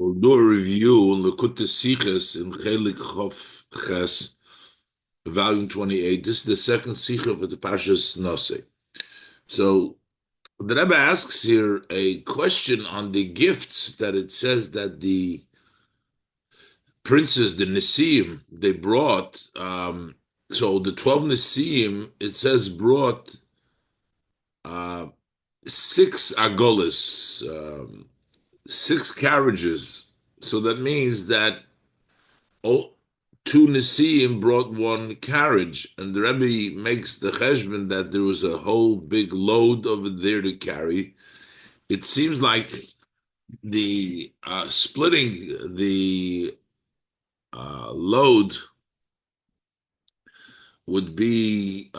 We'll do a review on Lekut Siches in Chelek Chof Ches, volume 28. This is the second Sikh of the Parshas Naso. So the Rebbe asks here a question on the gifts that it says that the princes, the Nisim, they brought. So the 12 Nisim, it says, brought uh, six agolas, six carriages. So that means that oh, two Nesiim brought one carriage, and the Rebbe makes the cheshbon that there was a whole big load over there to carry. It seems like the splitting the load would be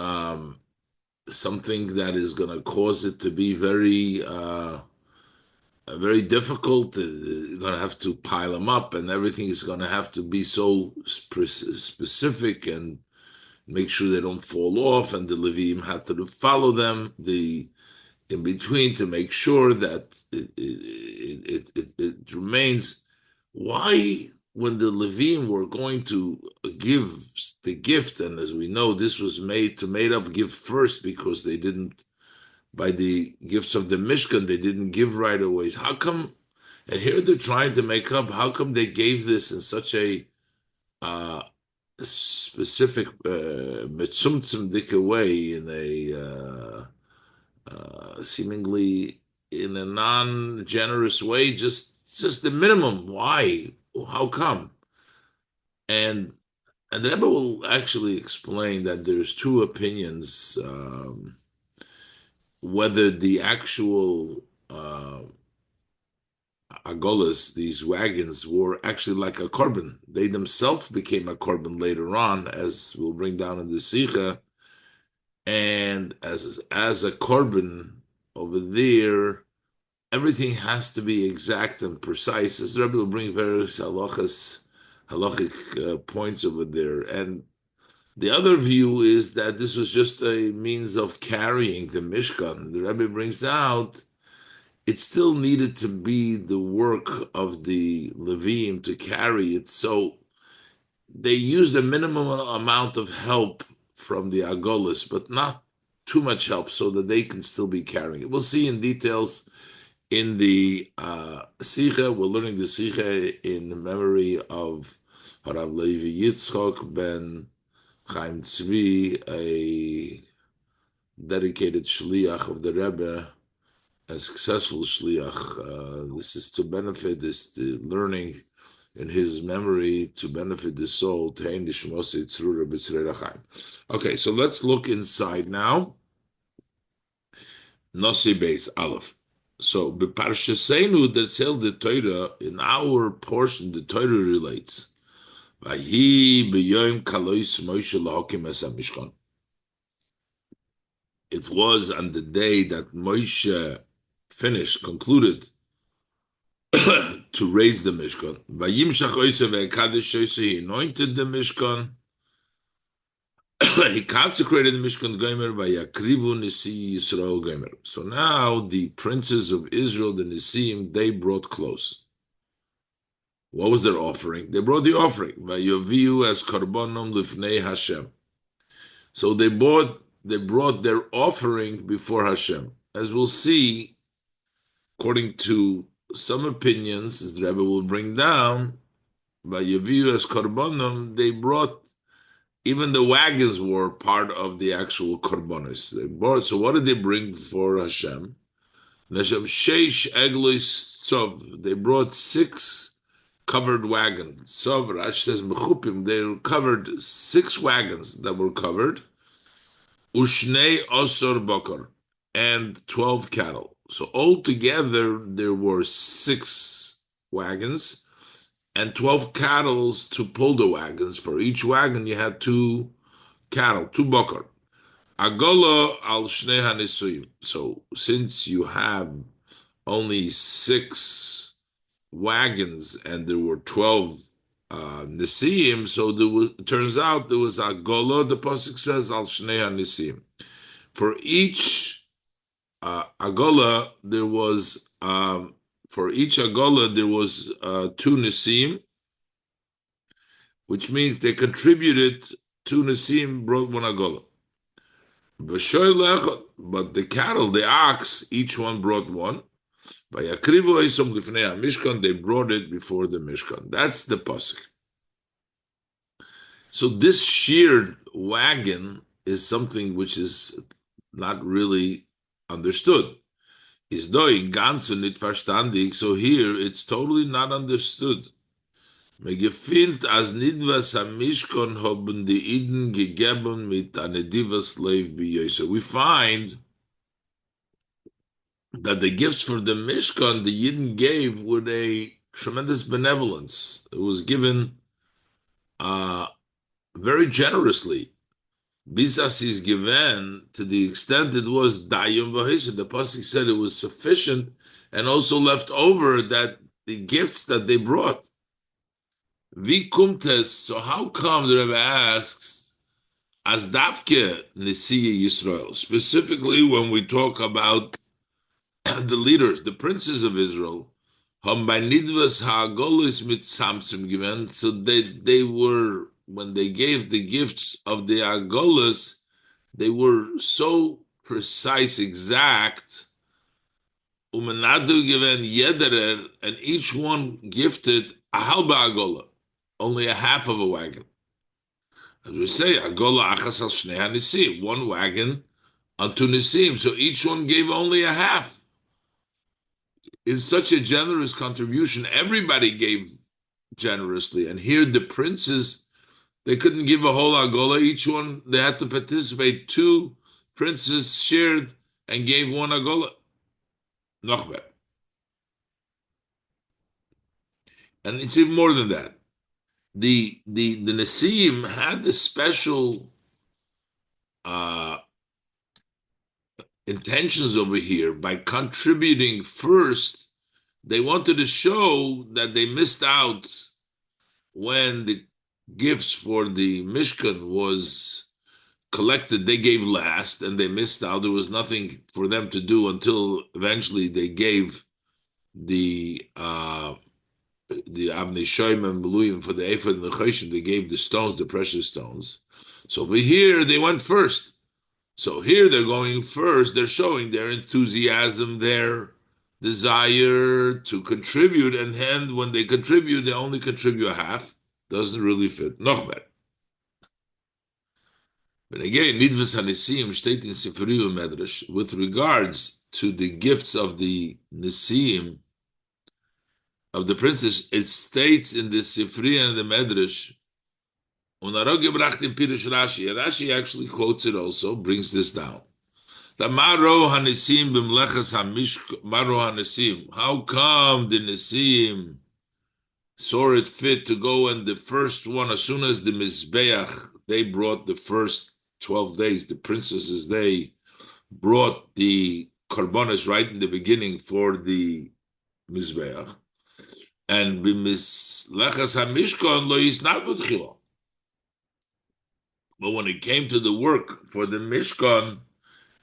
something that is going to cause it to be very difficult. You're going to have to pile them up, and everything is going to have to be so specific and make sure they don't fall off, and the Levim had to follow them the in between to make sure that it remains. Why, when the Levim were going to give the gift, and as we know, this was made up gift first because they didn't by the gifts of the Mishkan they didn't give right away. How come? And here they're trying to make up. How come they gave this in such a uh, specific mitzumtzum dika way in a seemingly in a non-generous way, just the minimum. Why? How come? And the Rebbe will actually explain that there's two opinions whether the actual agolas, these wagons, were actually like a korban. They themselves became a korban later on, as we'll bring down in the Sikha. And as a korban over there, everything has to be exact and precise. As the Rebbe will bring various halachic points over there. And the other view is that this was just a means of carrying the Mishkan. The Rebbe brings out it still needed to be the work of the Levim to carry it. So they used a minimum amount of help from the Agolis, but not too much help so that they can still be carrying it. We'll see in details in the Sikha. We're learning the Sikha in memory of Harav Levi Yitzchok ben Chaim Tzvi, a dedicated shliach of the Rebbe, a successful shliach. This is to benefit this the learning in his memory to benefit the soul. Okay, so let's look inside now. Nasi Beis Aleph. So b'parshasenu that tell the Torah in our portion the Torah relates. Vahi b'yoyim kalois Moshe lahakim es hamishkan. It was on the day that Moshe concluded to raise the Mishkan. Vayimshach oiseh ve'ekadosh oiseh, he anointed the Mishkan. He consecrated the Mishkan Gomer vayakrivu Nisi Yisrael Gomer. So now the princes of Israel, the Nisim, they brought close. What was their offering? They brought the offering. Vayoviu as karbonom lifnei Hashem. So they brought their offering before Hashem. As we'll see, according to some opinions, as the Rebbe will bring down, by Yaviu as Korbanim, they brought, even the wagons were part of the actual Korbanis. They brought, so what did they bring for Hashem? Hashem Sheish Eglois Tsov. They brought six covered wagons. Tsov, Rash says, Mechupim, they covered six wagons that were covered. Ushnei Osor Bokor, and 12 cattle. So altogether, there were six wagons and 12 cattle to pull the wagons. For each wagon, you had two cattle, two bokor. Agola al shnei hanisuim. So since you have only six wagons and there were 12 nisiim, so it turns out there was agola, the pasuk says, al shnei hanisiim. For each agola, there was for each Agola, there was two Nisim, which means they contributed two Nisim, brought one Agola. But the cattle, the ox, each one brought one. By Akrivo Isom Lifnei Mishkan, they brought it before the Mishkan. That's the pasuk. So this sheared wagon is something which is not really understood. Is doi ganze nicht verstandig. So here it's totally not understood. Me gefindt as nidvas hamishkon haben die Iden gegeben mit a nedivas slave biyoi. So we find that the gifts for the Mishkan the Yidden gave with a tremendous benevolence. It was given uh, very generously. Bisas is given to the extent it was Dayim Vahisa. The Pasuk said it was sufficient and also left over that the gifts that they brought. Vi kumtes, so how come the Rebbe asks, as Davke Nisiya Yisrael, specifically when we talk about the leaders, the princes of Israel, haben bei Nidvas Ha'agolis mit Samson given, so they were, when they gave the gifts of the Agolis, they were so precise, exact, umenadu given yederer, and each one gifted a halba Agola, only a half of a wagon. As we say, Agola achas al shnei hanisim, one wagon on two nisim, so each one gave only a half. Is such a generous contribution. Everybody gave generously. And here the princes, they couldn't give a whole agola. Each one, they had to participate. Two princes shared and gave one agola. Nochber. And it's even more than that. The Nasiim had this special uh, intentions over here by contributing first. They wanted to show that they missed out when the gifts for the Mishkan was collected. They gave last and they missed out. There was nothing for them to do until eventually they gave the Avnei Shoim and Meluyim for the Ephod and the Choshen. They gave the stones, the precious stones. So over here they went first. So here they're going first. They're showing their enthusiasm, their desire to contribute, and then when they contribute, they only contribute half. Doesn't really fit. Noch better. But again, Nidvas HaNisim steht in Sifri Medrash with regards to the gifts of the Nisim, of the princess, it states in the Sifri and the Medrash, Unarogebracht in Pirush Rashi. Rashi actually quotes it also, brings this down. The Maro HaNisim b'mlechas HaMishk, Maro HaNisim. How come the Nisim saw it fit to go and the first one, as soon as the Mizbeach, they brought the first 12 days, the princesses, they brought the Karbonis right in the beginning for the Mizbeach. And b'mislechas HaMishkan lo yisnatu tchila. But when it came to the work for the Mishkan,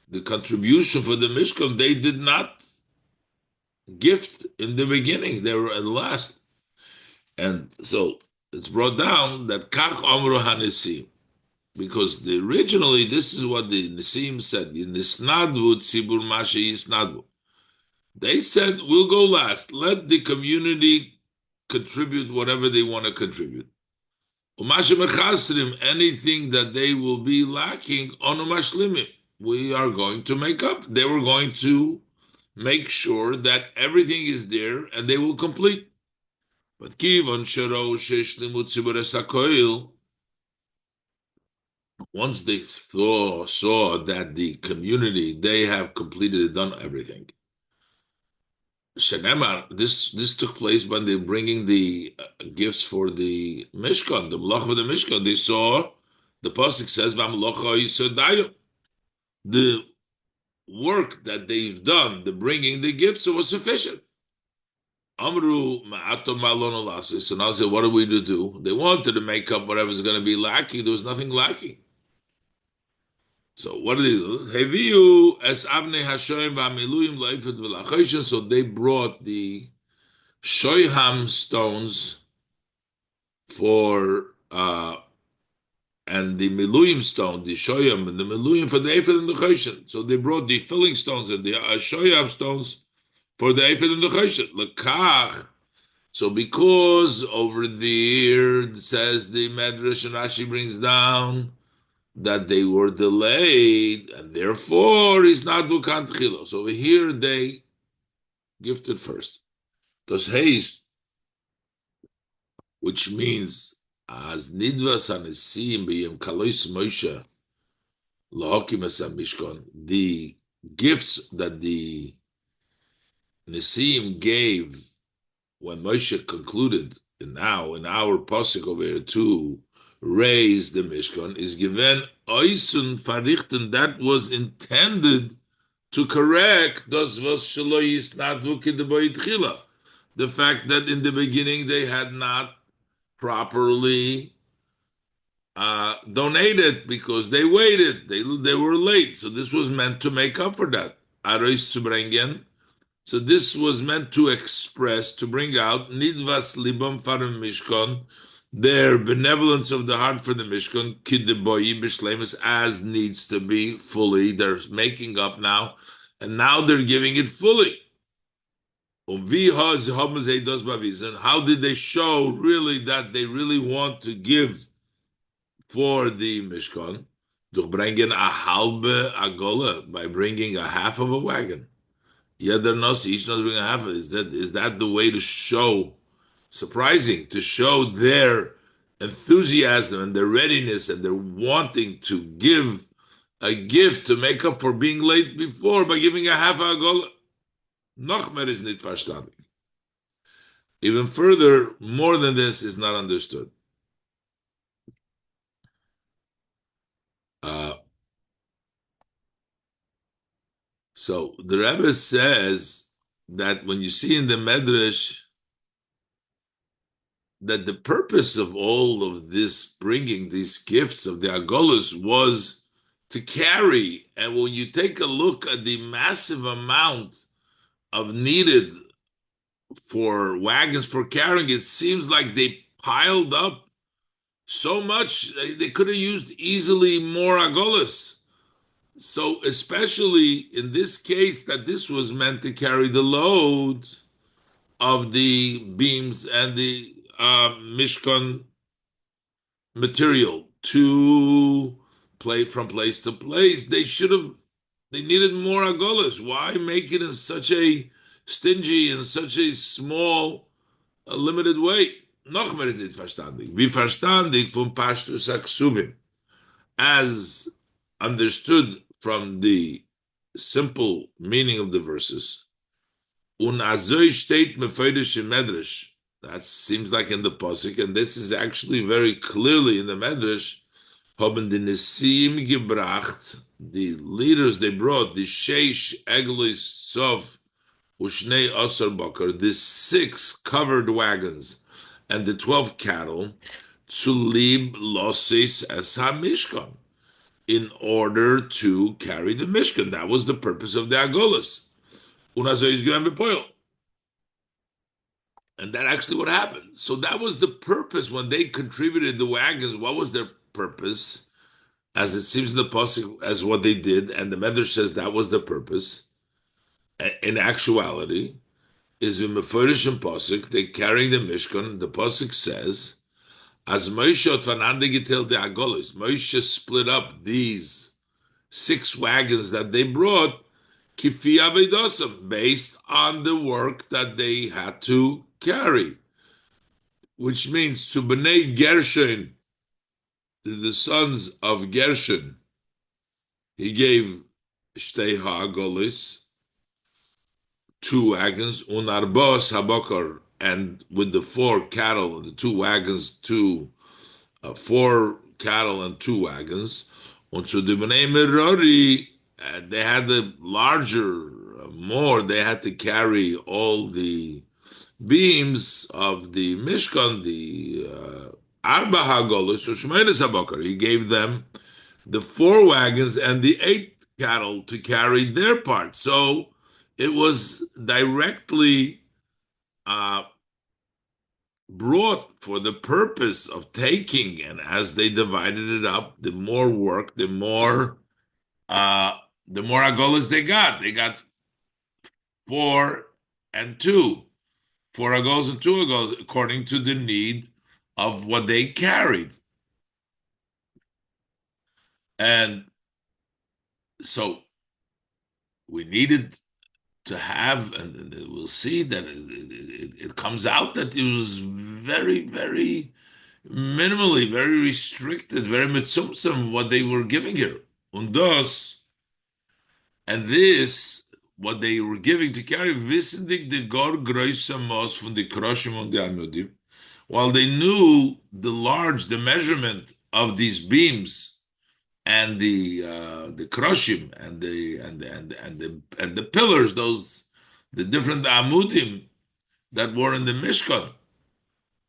the contribution for the Mishkan, they did not gift in the beginning. They were at last. And so it's brought down that Kach Amru HaNisim. Because originally, this is what the Nisim said. In Nisnadvu Tzibur Mashi Yisnadvu. They said, we'll go last. Let the community contribute whatever they want to contribute. Anything that they will be lacking, we are going to make up. They were going to make sure that everything is there and they will complete. But once they saw that the community, they have completed, done everything. Shenemar, this took place when they're bringing the gifts for the Mishkan, the Malach of the Mishkan. They saw, the Pasuk says, the work that they've done, the bringing the gifts, was sufficient. Amru ma'ato malon. So now say, what are we to do? They wanted to make up whatever's going to be lacking. There was nothing lacking. So what did they do? Heviu es avnei hashoim v'amiluyim la'ifet v'lachoshen. So they brought the Shoyham stones for and the Miluyim stone, the Shoyam and the Miluyim for the Ephod and the Choshen. So they brought the filling stones and the Shoyam stones for the Ephod and the Choshen. Lekach. So because over there it says the Medrash and Rashi brings down that they were delayed and therefore it's not Vukant Chilo. So over here they gifted first. Those haste, which means as Nidvas Anisim B'Yem Kalois Moshe Mishkan, the gifts that the Nisim gave when Moshe concluded, and now in our pasuk over here to raise the Mishkan, is given Oisun Farichten that was intended to correct those was Shaloyis Nadvukidaboitchila. The fact that in the beginning they had not properly donated because they waited. They were late. So this was meant to make up for that. Arois zu bringen. So this was meant to express, to bring out nidvas libam farim mishkan, their benevolence of the heart for the mishkan, kideboyi b'shlemus, as needs to be fully. They're making up now, and now they're giving it fully. And how did they show really that they really want to give for the Mishkan? Durch bringen a halbe agola, by bringing a half of a wagon. Yeah, they're not each not bring a half. Is that the way to show? Surprising to show their enthusiasm and their readiness and their wanting to give a gift to make up for being late before by giving a half agola. Noch mehr is nicht verstanden. Even further, more than this is not understood. Uh, so the Rebbe says that when you see in the Medrash that the purpose of all of this bringing these gifts of the Agolas was to carry, and when you take a look at the massive amount of needed for wagons for carrying, it seems like they piled up so much they could have used easily more Agolas. So, especially in this case, that this was meant to carry the load of the beams and the Mishkan material to play from place to place, they needed more agolas. Why make it in such a stingy and such a small, limited way? Noch mehr ist nicht verstandig. Wie verstandig vom Pashtus Aksuvim, as understood from the simple meaning of the verses. Un azoi steht mefeirish in Medrash. That seems like in the Pasuk, and this is actually very clearly in the Medrash. Haben die Nisim gebracht, the leaders they brought, the Sheish Eglis Sov Ushnei Asar Bakar, the 6 covered wagons and the 12 cattle, to lib losis as ha-mishkan, in order to carry the Mishkan. That was the purpose of the Agolas. Unazois Gran Bepoil. And that actually what happened. So that was the purpose when they contributed the wagons. What was their purpose? As it seems in the pasuk, as what they did, and the Medrash says that was the purpose. In actuality, is in Meforish and pasuk, they carrying the Mishkan. The pasuk says, as Moshe Otfanande Gitel de Agolis, Moshe split up these 6 wagons that they brought, Kifi Avedosam, based on the work that they had to carry, which means to Bnei Gershon, the sons of Gershon, he gave Shtei Ha'agolis, 2 wagons, Unarbos Habakar, and with the 4 cattle, the 2 wagons, 4 cattle and 2 wagons. And so the Bnei Merari, they had the larger, more, they had to carry all the beams of the Mishkan, the Arba Hagolus, or Shemainis Habakar. He gave them the 4 wagons and the 8 cattle to carry their part. So it was directly brought for the purpose of taking, and as they divided it up, the more work, uh, the more agolas they got. They got 4 and 2, 4 agolas and 2 agolas, according to the need of what they carried. And so we needed to have, and we'll see that it comes out that it was very, very minimally, very restricted, very mitzumtzum what they were giving here. Und das, and this, what they were giving to carry, wissendig the gar große Maß von the Kroshim und the Amudim, while they knew the measurement of these beams and the Kroshim and the pillars, the different Amudim that were in the Mishkan.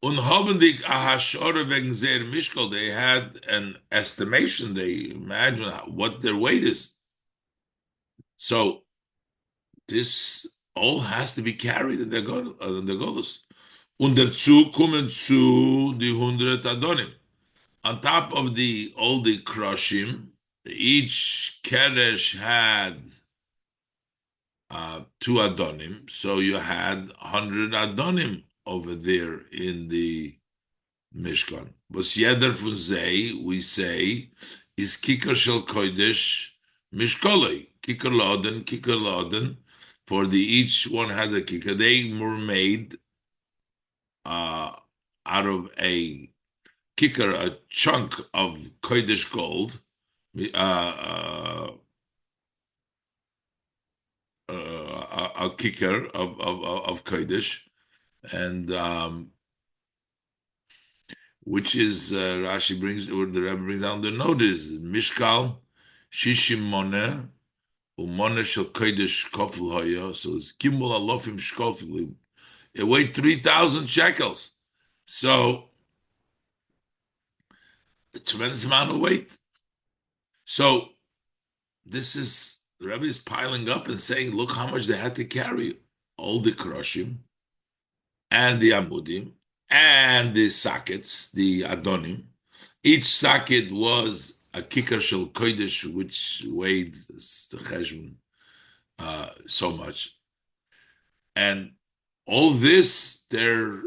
Und haben die Ahashore wegen sehr Mishkal, they had an estimation, they imagine what their weight is. So this all has to be carried in the Golos. Und dazu kommen zu die 100 Adonim. On top of all the Kroshim, each Keresh had 2 Adonim, so you had 100 Adonim over there in the Mishkan. But jeder von sie, we say, is Kikar Shel Kodesh Mishkolei. Kikar Laden, for each one had a kikar. They were made out of a kikar, a chunk of Kodesh gold, a kikar of Kodesh, and which is Rashi brings, or the Rebbe brings down the note is Mishkal Shishim Moneh Umoneh Shel Kodesh Kofel Hoya. So it's Gimel Alofim Shkofel. It weighed 3,000 shekels. So a tremendous amount of weight. So this is the Rebbe is piling up and saying, look how much they had to carry. All the Kroshim and the Amudim and the sockets, the Adonim. Each socket was a kikar shel kodesh, which weighed the cheshbon so much. And all this, they're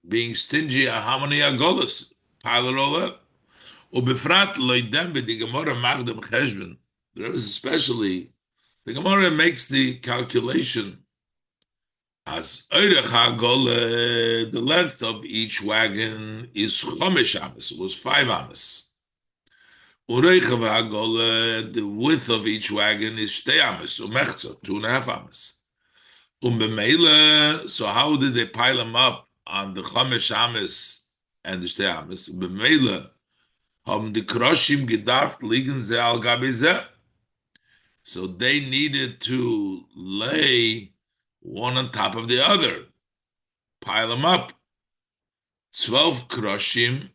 being stingy on how many agolas. Pile it all up. Ubefrat loidem b'di Gemara magdem cheshbon. There is especially, the Gemara makes the calculation as Eirech HaGola, the length of each wagon is Chomesh Ames, it was 5 Ames. Ureichav HaGola, the width of each wagon is Shtei Ames, Umechza, 2.5 Ames. B'meila, so how did they pile them up on the Chomesh Ames and the Shtei Ames? B'meila, haben die Kroshim gedarft liegen ze al gabi ze. So they needed to lay one on top of the other, pile them up. 12 Kroshim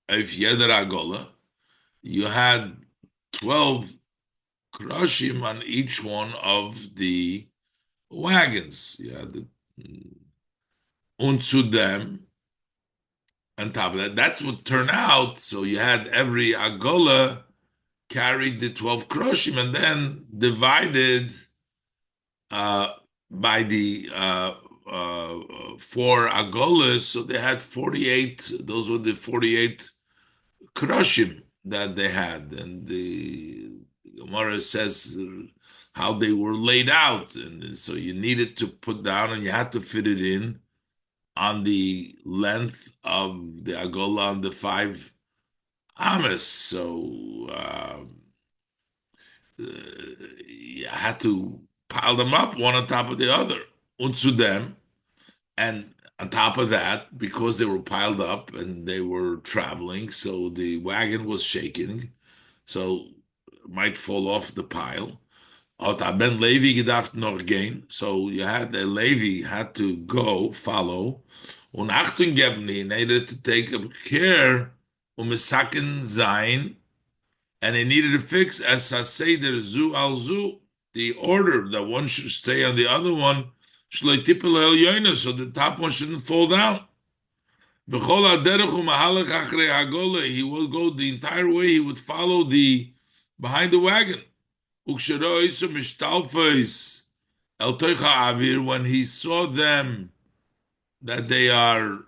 of Yeder Agola. You had 12 Kroshim on each one of the wagons. You had the unto them on top of that. That's what turned out. So you had every Agola carried the 12 Kroshim and then divided by the 4 agolas, so they had 48. Those were the 48 kroshim that they had, and the Gemara says how they were laid out, and so you needed to put down, and you had to fit it in on the length of the agola on the 5 amas. So you had to pile them up one on top of the other, unto them, and on top of that, because they were piled up and they were traveling, so the wagon was shaking, so it might fall off the pile. Ben Levi gedacht noch gehen, so you had the Levi had to go follow, und Achtung geben, he needed to take care, Saken sein, and he needed to fix as Seder zu al zu, the order that one should stay on the other one, so the top one shouldn't fall down. B'chol haderech u'mahalach achrei hagola. He would go the entire way. He would follow the behind the wagon. Ukshero isu mishtalfos el toicha avir. When he saw them that they are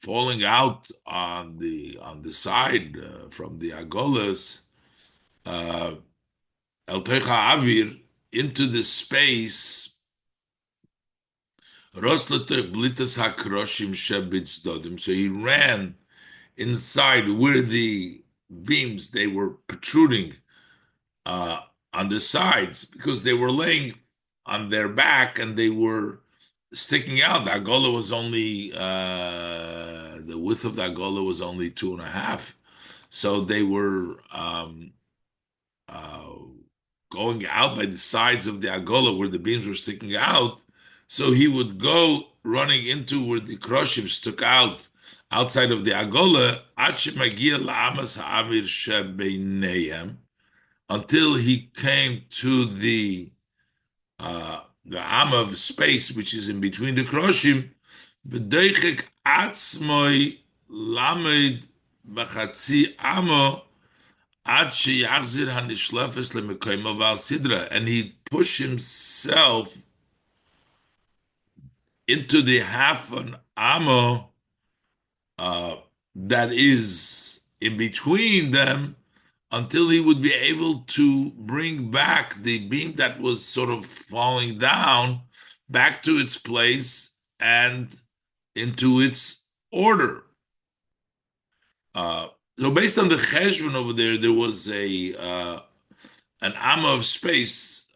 falling out on the side from the agolas, uh, el toicha avir, into the space. So he ran inside where the beams they were protruding uh, on the sides because they were laying on their back and they were sticking out. The agola was only the width of the agola was only 2.5, so they were uh, going out by the sides of the agola where the beams were sticking out. So he would go running into where the kroshim stuck out outside of the agola until he came to the am of space which is in between the kroshim. B'deichik atzmoi lamed b'chatzi amo and he pushed himself into the half an amo that is in between them until he would be able to bring back the beam that was sort of falling down back to its place and into its order. Uh, so based on the cheshbon over there, there was an amma of space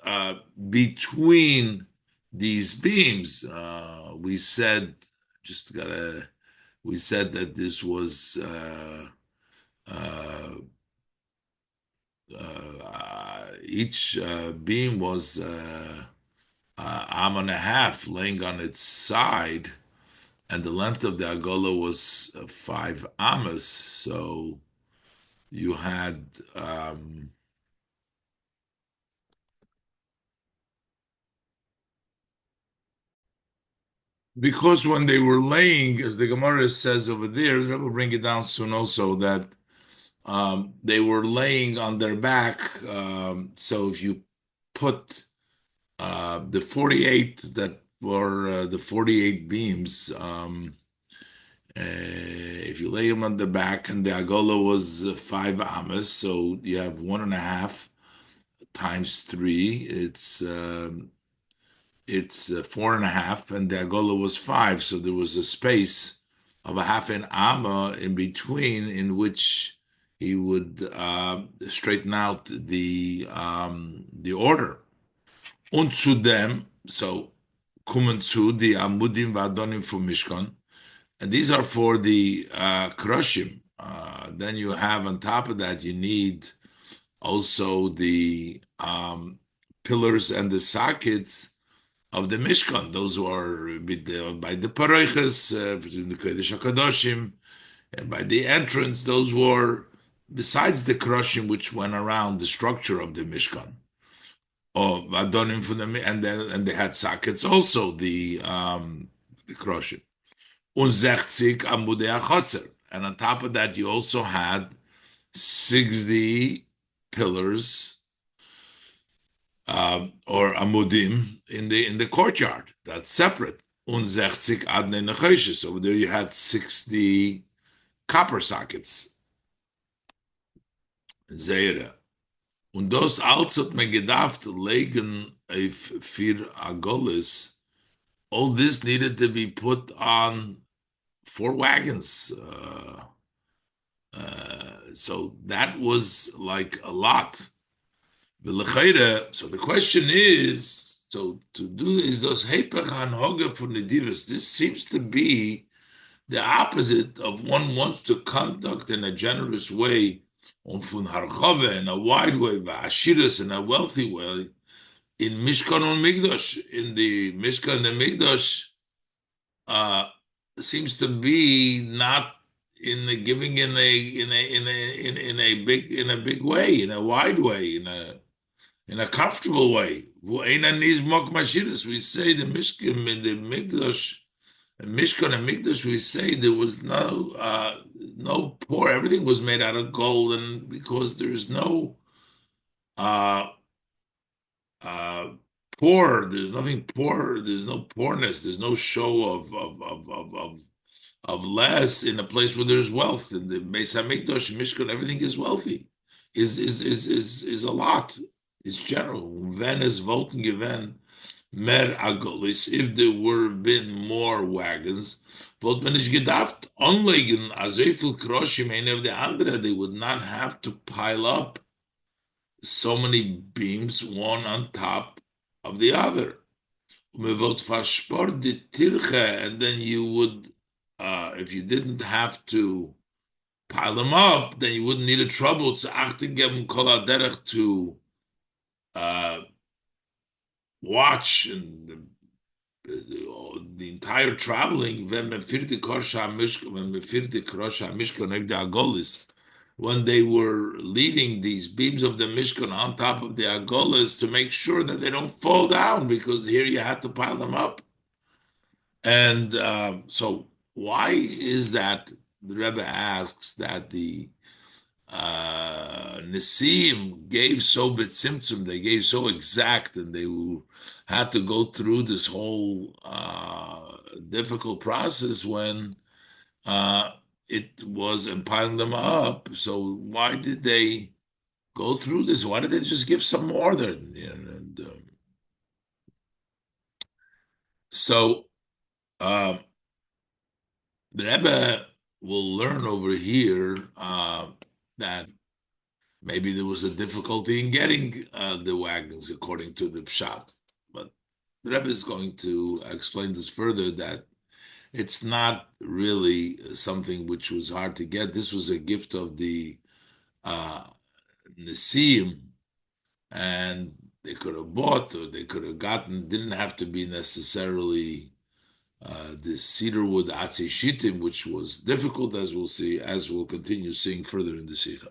between these beams. We said just gotta. We said that this was each beam was amma and a half, laying on its side, and the length of the agola was 5 ammas. So you had. Because when they were laying, as the Gemara says over there, I will bring it down soon also, that they were laying on their back. So if you put the 48 that were the 48 beams, if you lay them on the back and the agola was 5 ammas, so you have 1.5 times 3, it's 4.5, and the agola was 5. So there was a space of a half an amma in between in which he would straighten out the order. Und zu dem, so kommen zu die Amudim Vadonim for Mishkan, and these are for the Kroshim. Then you have on top of that, you need also the pillars and the sockets of the Mishkan. Those who are by the Paroiches, between the Kodesh HaKadoshim, and by the entrance, those were besides the Kroshim which went around the structure of the Mishkan. Oh, Adonim for them, and they had sockets also, the Kroshim. Und 60 Amudei HaChotzer. And on top of that, you also had 60 pillars or amudim in the courtyard. That's separate. Und 60 adnei nechoshes. Over there, you had 60 copper sockets. Zeira. Und das alles hat man gedacht legen auf 4 agolis. All this needed to be put on 4 wagons. So that was like a lot. So the question is, so to do this, those Hepech Hanhoga for Nedivus, this seems to be the opposite of one wants to conduct in a generous way, on Fun Harchove, in a wide way, Ashiras in a wealthy way, in Mishkan and Migdosh, in the Mishkan and the Migdosh, seems to be not in the giving in a big way, in a wide way, in a comfortable way. We say the Mishkan in the Migdosh In Mishkan and Mikdash, we say there was no poor. Everything was made out of gold, and because there's no uh, uh, poor, there's nothing poor. There's no poorness. There's no show of less in a place where there's wealth. In the Beis Hamikdash, Mishkan, everything is wealthy. Is a lot. It's general. When is voting given? Mer Agolis, if there were been more wagons, wollte man nicht gedacht, anlegen, also viel Kroschim, eine of the andere, they would not have to pile up so many beams, one on top of the other. Man wird versport die Tirche, and then you would, if you didn't have to pile them up, then you wouldn't need a trouble to achten geben kol derech to uh, watch and the entire traveling when they were leading these beams of the Mishkan on top of the Agolas to make sure that they don't fall down because here you had to pile them up. And so why is that the Rebbe asks that the Nisim gave so betzimtzum, they gave so exact, and they had to go through this whole difficult process when uh, it was and piling them up. So why did they go through this? Why did they just give some more than? So um, the Rebbe will learn over here that maybe there was a difficulty in getting the wagons according to the pshat. But the Rebbe is going to explain this further that it's not really something which was hard to get. This was a gift of the uh, Nisim, and they could have bought or they could have gotten, didn't have to be necessarily this cedar wood Atzi Shittim, which was difficult, as we'll see, as we'll continue seeing further in the Sikha.